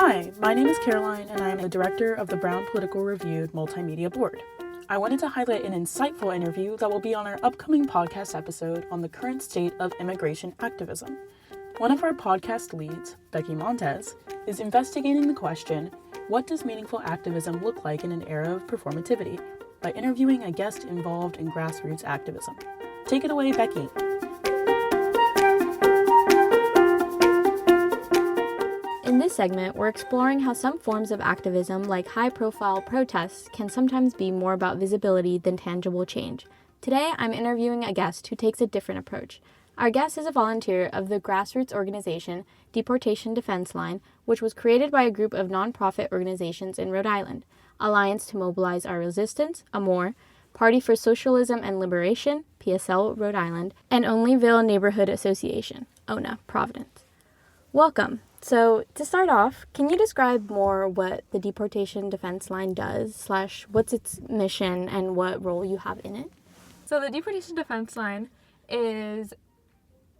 Hi, my name is Caroline, and I am the director of the Brown Political Review Multimedia Board. I wanted to highlight an insightful interview that will be on our upcoming podcast episode on the current state of immigration activism. One of our podcast leads, Becky Montes, is investigating the question, what does meaningful activism look like in an era of performativity, by interviewing a guest involved in grassroots activism. Take it away, Becky. In this segment, we're exploring how some forms of activism, like high-profile protests, can sometimes be more about visibility than tangible change. Today, I'm interviewing a guest who takes a different approach. Our guest is a volunteer of the grassroots organization Deportation Defense Line, which was created by a group of nonprofit organizations in Rhode Island: Alliance to Mobilize Our Resistance, AMOR, Party for Socialism and Liberation, PSL, Rhode Island, and Onlyville Neighborhood Association, ONA, Providence. Welcome. So, to start off, can you describe more what the Deportation Defense Line does, / what's its mission and what role you have in it? So the Deportation Defense Line is,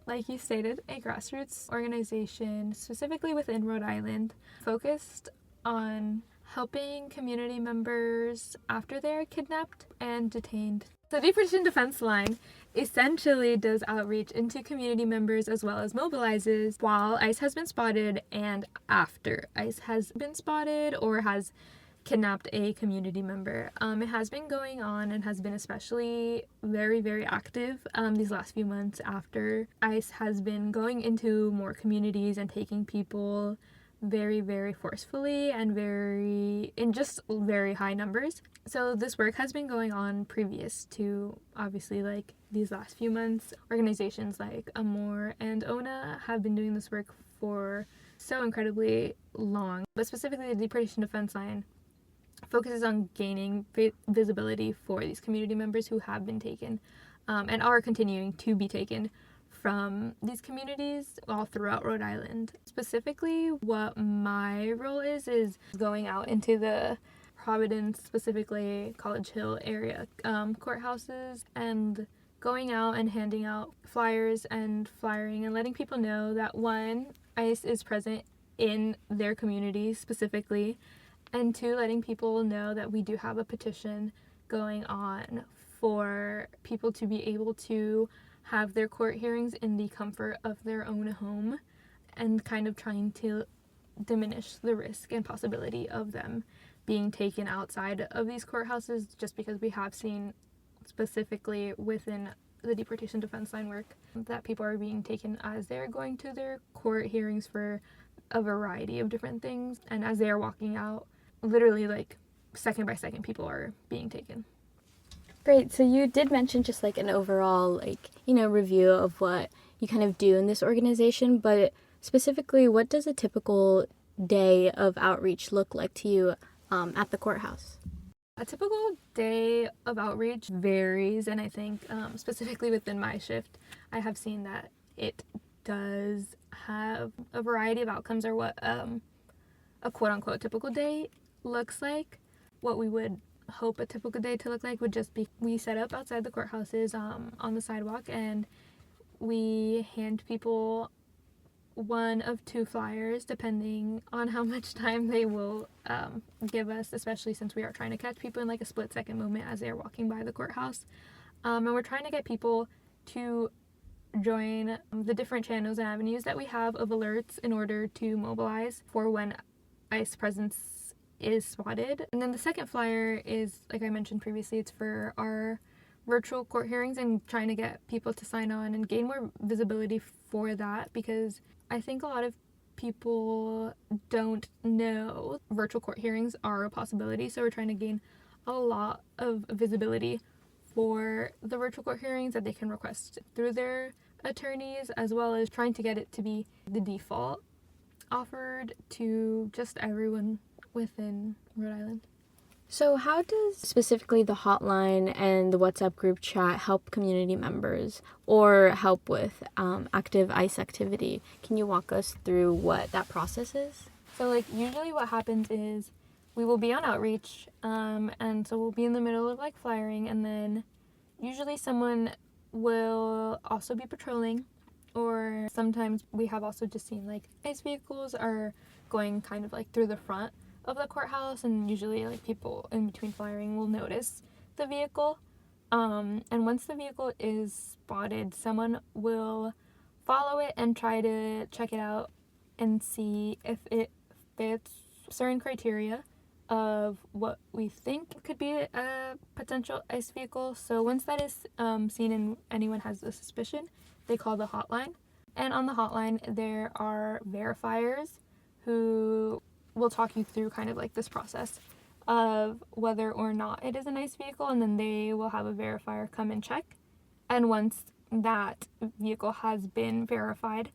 like you stated, a grassroots organization specifically within Rhode Island focused on helping community members after they're kidnapped and detained. The Deportation Defense Line essentially does outreach into community members as well as mobilizes while ICE has been spotted and after ICE has been spotted or has kidnapped a community member. It has been going on and has been especially very, very active these last few months after ICE has been going into more communities and taking people very, very forcefully and in just very high numbers. So this work has been going on previous to, obviously, like these last few months. Organizations like AMOR and ONA have been doing this work for so incredibly long. But specifically, the Deportation Defense Line focuses on gaining visibility for these community members who have been taken and are continuing to be taken from these communities all throughout Rhode Island. Specifically, what my role is going out into the Providence, specifically College Hill area courthouses, and going out and handing out flyers and flyering and letting people know that, one, ICE is present in their communities specifically, and two, letting people know that we do have a petition going on for people to be able to have their court hearings in the comfort of their own home, and kind of trying to diminish the risk and possibility of them being taken outside of these courthouses, just because we have seen specifically within the Deportation Defense Line work that people are being taken as they're going to their court hearings for a variety of different things, and as they are walking out, literally like second by second people are being taken. Great. So you did mention just like an overall review of what you kind of do in this organization, but specifically, what does a typical day of outreach look like to you at the courthouse? A typical day of outreach varies, and I think specifically within my shift, I have seen that it does have a variety of outcomes, or what a quote-unquote typical day looks like. What we would hope a typical day to look like would just be, we set up outside the courthouses on the sidewalk, and we hand people one of two flyers depending on how much time they will give us, especially since we are trying to catch people in like a split-second moment as they are walking by the courthouse. And we're trying to get people to join the different channels and avenues that we have of alerts in order to mobilize for when ICE presence is spotted. And then the second flyer is, like I mentioned previously, it's for our virtual court hearings and trying to get people to sign on and gain more visibility for that, because I think a lot of people don't know virtual court hearings are a possibility. So we're trying to gain a lot of visibility for the virtual court hearings that they can request through their attorneys, as well as trying to get it to be the default offered to just everyone within Rhode Island. So how does specifically the hotline and the WhatsApp group chat help community members or help with active ICE activity? Can you walk us through what that process is? So like usually what happens is we will be on outreach and so we'll be in the middle of like flyering, and then usually someone will also be patrolling, or sometimes we have also just seen like ICE vehicles are going kind of like through the front of the courthouse, and usually like people in between firing will notice the vehicle. And once the vehicle is spotted, someone will follow it and try to check it out and see if it fits certain criteria of what we think could be a potential ICE vehicle. So once that is seen and anyone has a suspicion, they call the hotline. And on the hotline, there are verifiers who will talk you through kind of like this process of whether or not it is an ICE vehicle, and then they will have a verifier come and check. And once that vehicle has been verified,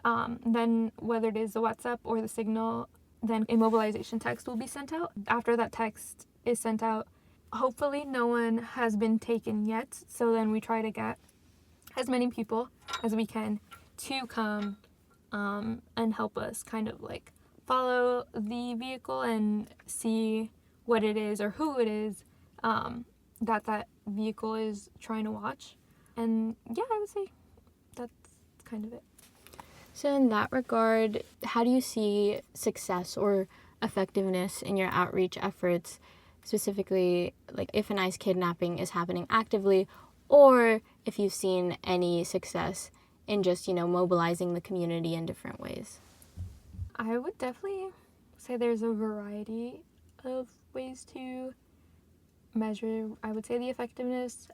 then whether it is the WhatsApp or the signal, then a mobilization text will be sent out. After that text is sent out, hopefully no one has been taken yet, so then we try to get as many people as we can to come and help us kind of like follow the vehicle and see what it is or who it is that vehicle is trying to watch. And yeah, I would say that's kind of it. So in that regard, how do you see success or effectiveness in your outreach efforts, specifically like if an ICE kidnapping is happening actively, or if you've seen any success in just, mobilizing the community in different ways? I would definitely say there's a variety of ways to measure, I would say, the effectiveness.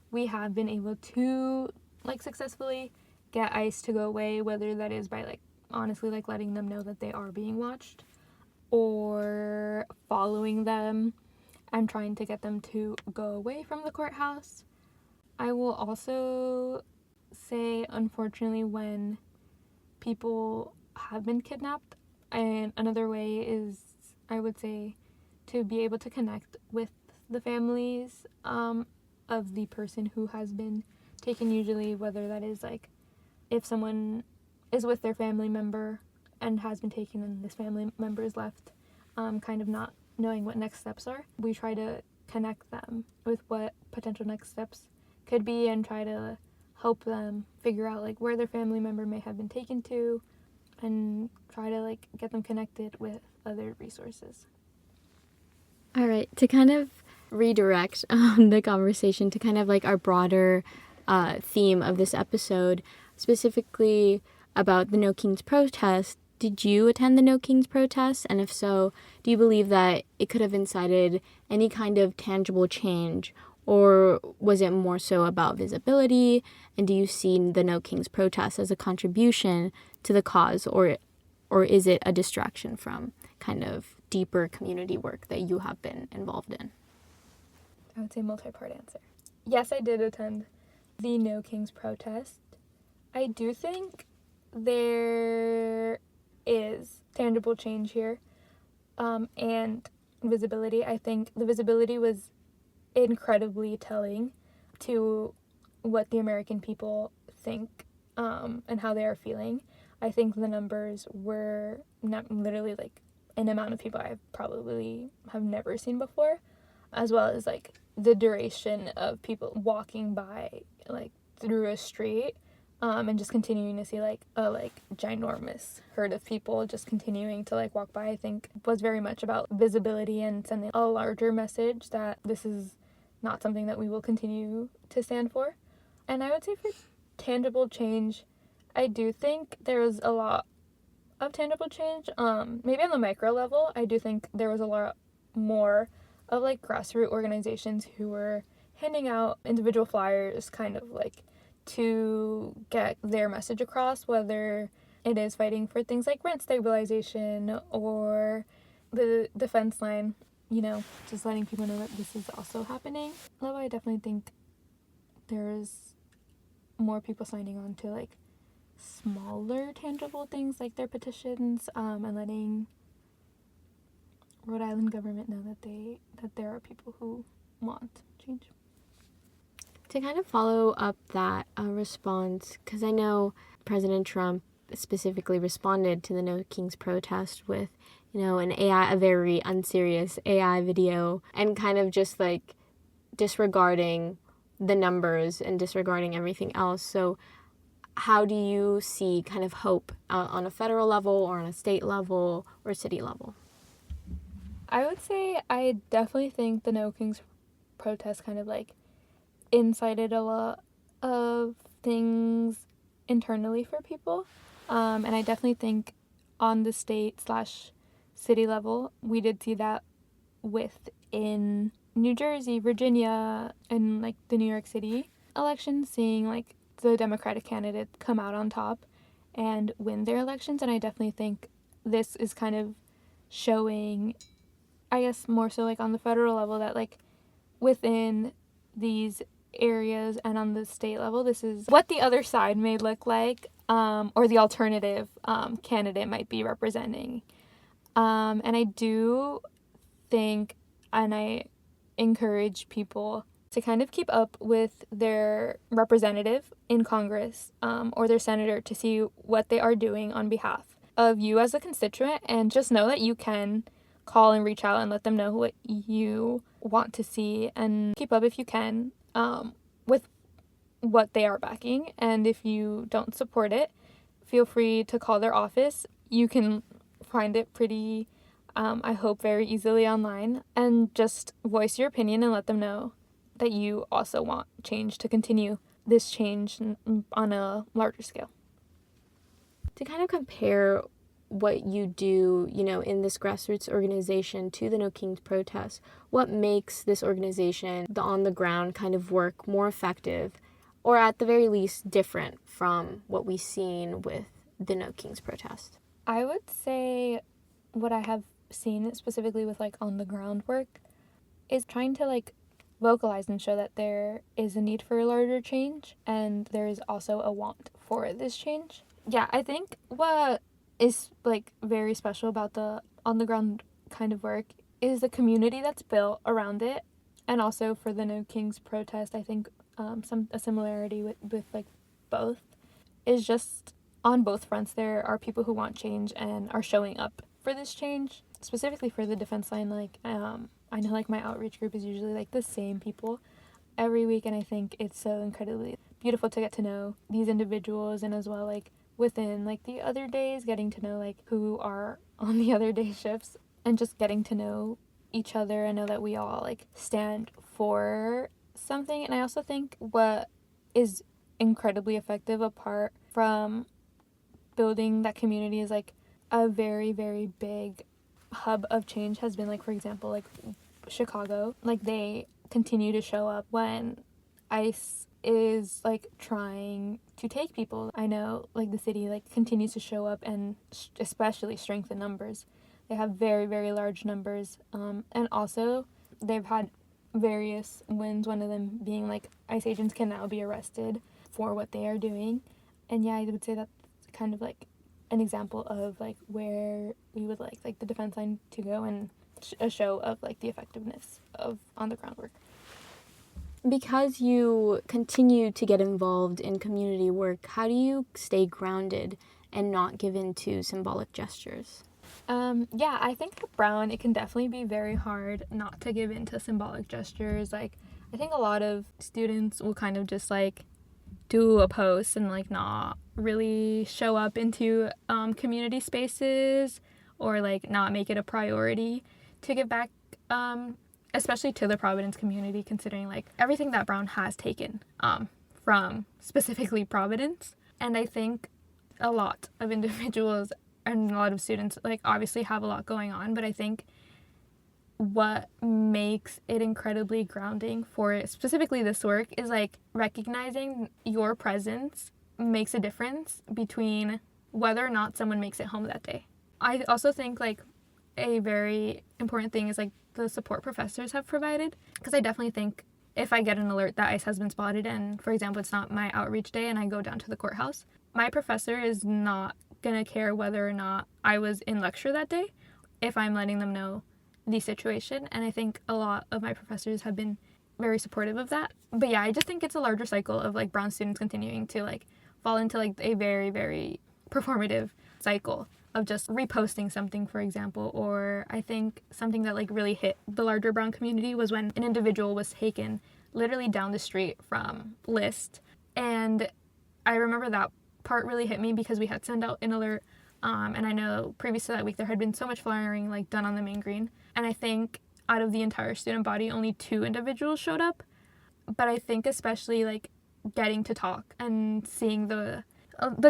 We have been able to successfully get ICE to go away, whether that is by honestly letting them know that they are being watched, or following them and trying to get them to go away from the courthouse. I will also say, unfortunately, when people have been kidnapped, and another way is, I would say, to be able to connect with the families of the person who has been taken, usually whether that is if someone is with their family member and has been taken and this family member is left kind of not knowing what next steps are. We try to connect them with what potential next steps could be and try to help them figure out where their family member may have been taken to, and try to get them connected with other resources. All right, to kind of redirect the conversation to kind of our broader theme of this episode, specifically about the No Kings protest. Did you attend the No Kings protest? And if so, do you believe that it could have incited any kind of tangible change, or was it more so about visibility? And do you see the No Kings protest as a contribution to the cause, or is it a distraction from kind of deeper community work that you have been involved in? I would say multi-part answer. Yes, I did attend the No Kings protest. I do think there is tangible change here, and visibility. I think the visibility was incredibly telling to what the American people think and how they are feeling. I think the numbers were not literally an amount of people I probably have never seen before, as well as the duration of people walking by through a street and just continuing to see a ginormous herd of people just continuing to walk by. I think was very much about visibility and sending a larger message that this is not something that we will continue to stand for. And I would say for tangible change, I do think there was a lot of tangible change. Maybe on the micro level, I do think there was a lot more of grassroots organizations who were handing out individual flyers kind of to get their message across, whether it is fighting for things like rent stabilization or the defense line, just letting people know that this is also happening. Although I definitely think there's more people signing on to smaller tangible things like their petitions and letting Rhode Island government know that there are people who want change. To kind of follow up that response, because I know President Trump specifically responded to the No Kings protest with, a very unserious AI video, and kind of just disregarding the numbers and disregarding everything else. So how do you see kind of hope on a federal level or on a state level or city level? I would say I definitely think the No Kings protest kind of like incited a lot of things internally for people. And I definitely think on the state/city level, we did see that within New Jersey, Virginia, and like the New York City elections, seeing like the Democratic candidate come out on top and win their elections. And I definitely think this is kind of showing, I guess more so like on the federal level, that like within these areas and on the state level, this is what the other side may look like, or the alternative candidate might be representing. And I do think, and I encourage people to kind of keep up with their representative in Congress or their senator to see what they are doing on behalf of you as a constituent, and just know that you can call and reach out and let them know what you want to see, and keep up if you can with what they are backing. And if you don't support it, feel free to call their office. You can find it pretty, I hope, very easily online, and just voice your opinion and let them know that you also want change to continue this change on a larger scale. To kind of compare what you do, in this grassroots organization to the No Kings protest, what makes this organization, the on-the-ground kind of work, more effective, or at the very least different from what we've seen with the No Kings protest? I would say what I have seen specifically with like on-the-ground work is trying to like vocalize and show that there is a need for a larger change, and there is also a want for this change. Yeah, I think what is like very special about the on the ground kind of work is the community that's built around it. And also for the No Kings protest, I think a similarity with like both is just on both fronts there are people who want change and are showing up for this change. Specifically for the defense line, like I know like my outreach group is usually like the same people every week, and I think it's so incredibly beautiful to get to know these individuals, and as well like within like the other days getting to know like who are on the other day shifts, and just getting to know each other and know that we all like stand for something. And I also think what is incredibly effective apart from building that community is like a very, very big hub of change has been like, for example, like Chicago. Like they continue to show up when ICE is like trying to take people. I know like the city like continues to show up and especially strengthen numbers. They have very, very large numbers, and also they've had various wins, one of them being like ICE agents can now be arrested for what they are doing. And yeah, I would say that's kind of like an example of like where we would like the defense line to go, and a show of like the effectiveness of on the ground work. Because you continue to get involved in community work, how do you stay grounded and not give in to symbolic gestures? Yeah, I think at Brown it can definitely be very hard not to give in to symbolic gestures. Like I think a lot of students will kind of just like do a post and like not really show up into community spaces, or like not make it a priority to give back, especially to the Providence community, considering like everything that Brown has taken from specifically Providence. And I think a lot of individuals and a lot of students like obviously have a lot going on, but I think what makes it incredibly grounding for specifically this work is like recognizing your presence makes a difference between whether or not someone makes it home that day. I also think like a very important thing is like the support professors have provided, because I definitely think if I get an alert that ICE has been spotted and, for example, it's not my outreach day and I go down to the courthouse, my professor is not gonna care whether or not I was in lecture that day if I'm letting them know the situation. And I think a lot of my professors have been very supportive of that. But yeah, I just think it's a larger cycle of like Brown students continuing to like fall into like a very, very performative cycle of just reposting something, for example. Or I think something that like really hit the larger Brown community was when an individual was taken literally down the street from List. And I remember that part really hit me because we had sent out an alert, and I know previous to that week there had been so much flyering like done on the main green, and I think out of the entire student body only 2 individuals showed up. But I think especially like getting to talk and seeing the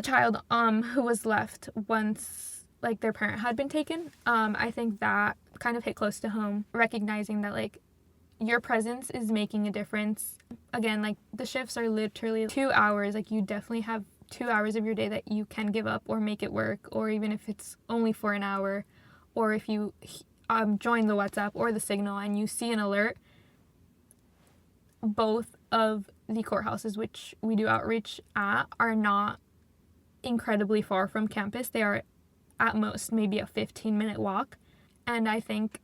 child who was left once like their parent had been taken, I think that kind of hit close to home, recognizing that like your presence is making a difference. Again, like the shifts are literally 2 hours. Like you definitely have 2 hours of your day that you can give up or make it work, or even if it's only for an hour, or if you join the WhatsApp or the Signal and you see an alert. Both of the courthouses which we do outreach at are not incredibly far from campus. They are at most maybe a 15-minute walk. And I think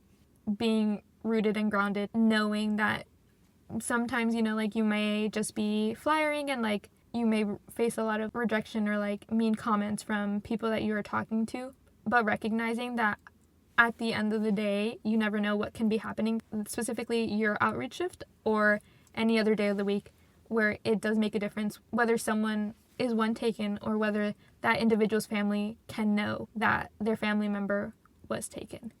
being rooted and grounded, knowing that sometimes, you know, like you may just be flyering and like you may face a lot of rejection or like mean comments from people that you are talking to, but recognizing that at the end of the day, you never know what can be happening, specifically your outreach shift or any other day of the week, where it does make a difference whether someone is one taken or whether that individual's family can know that their family member was taken.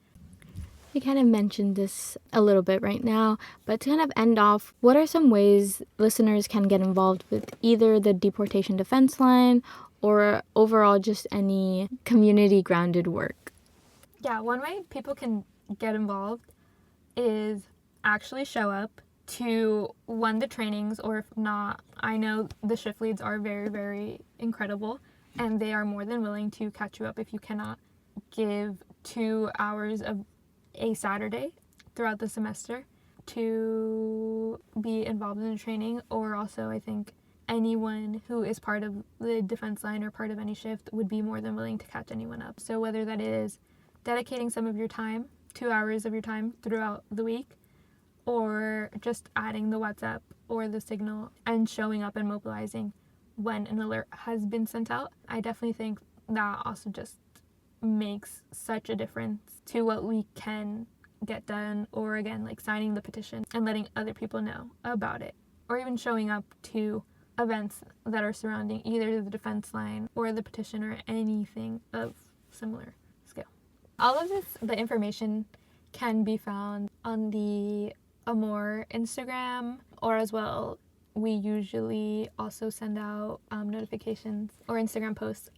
We kind of mentioned this a little bit right now, but to kind of end off, what are some ways listeners can get involved with either the Deportation Defense Line or overall just any community-grounded work? Yeah, one way people can get involved is actually show up to the trainings, or if not, I know the shift leads are very, very incredible, and they are more than willing to catch you up if you cannot give 2 hours of a Saturday throughout the semester to be involved in the training. Or also, I think anyone who is part of the defense line or part of any shift would be more than willing to catch anyone up. So whether that is dedicating some of your time, 2 hours of your time throughout the week, or just adding the WhatsApp or the Signal and showing up and mobilizing when an alert has been sent out, I definitely think that also just makes such a difference to what we can get done. Or again, like signing the petition and letting other people know about it, or even showing up to events that are surrounding either the defense line or the petition or anything of similar scale. All of this, the information can be found on the Amore Instagram, or as well, we usually also send out notifications or Instagram posts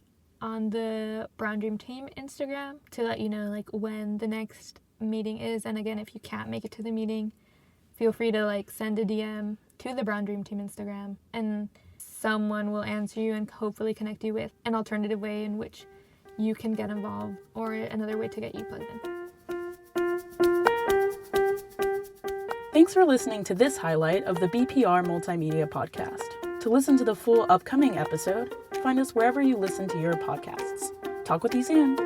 on the Brown Dream Team Instagram to let you know like when the next meeting is. And again, if you can't make it to the meeting, feel free to like send a DM to the Brown Dream Team Instagram, and someone will answer you and hopefully connect you with an alternative way in which you can get involved, or another way to get you plugged in. Thanks for listening to this highlight of the BPR Multimedia Podcast. To listen to the full upcoming episode, find us wherever you listen to your podcasts. Talk with you soon.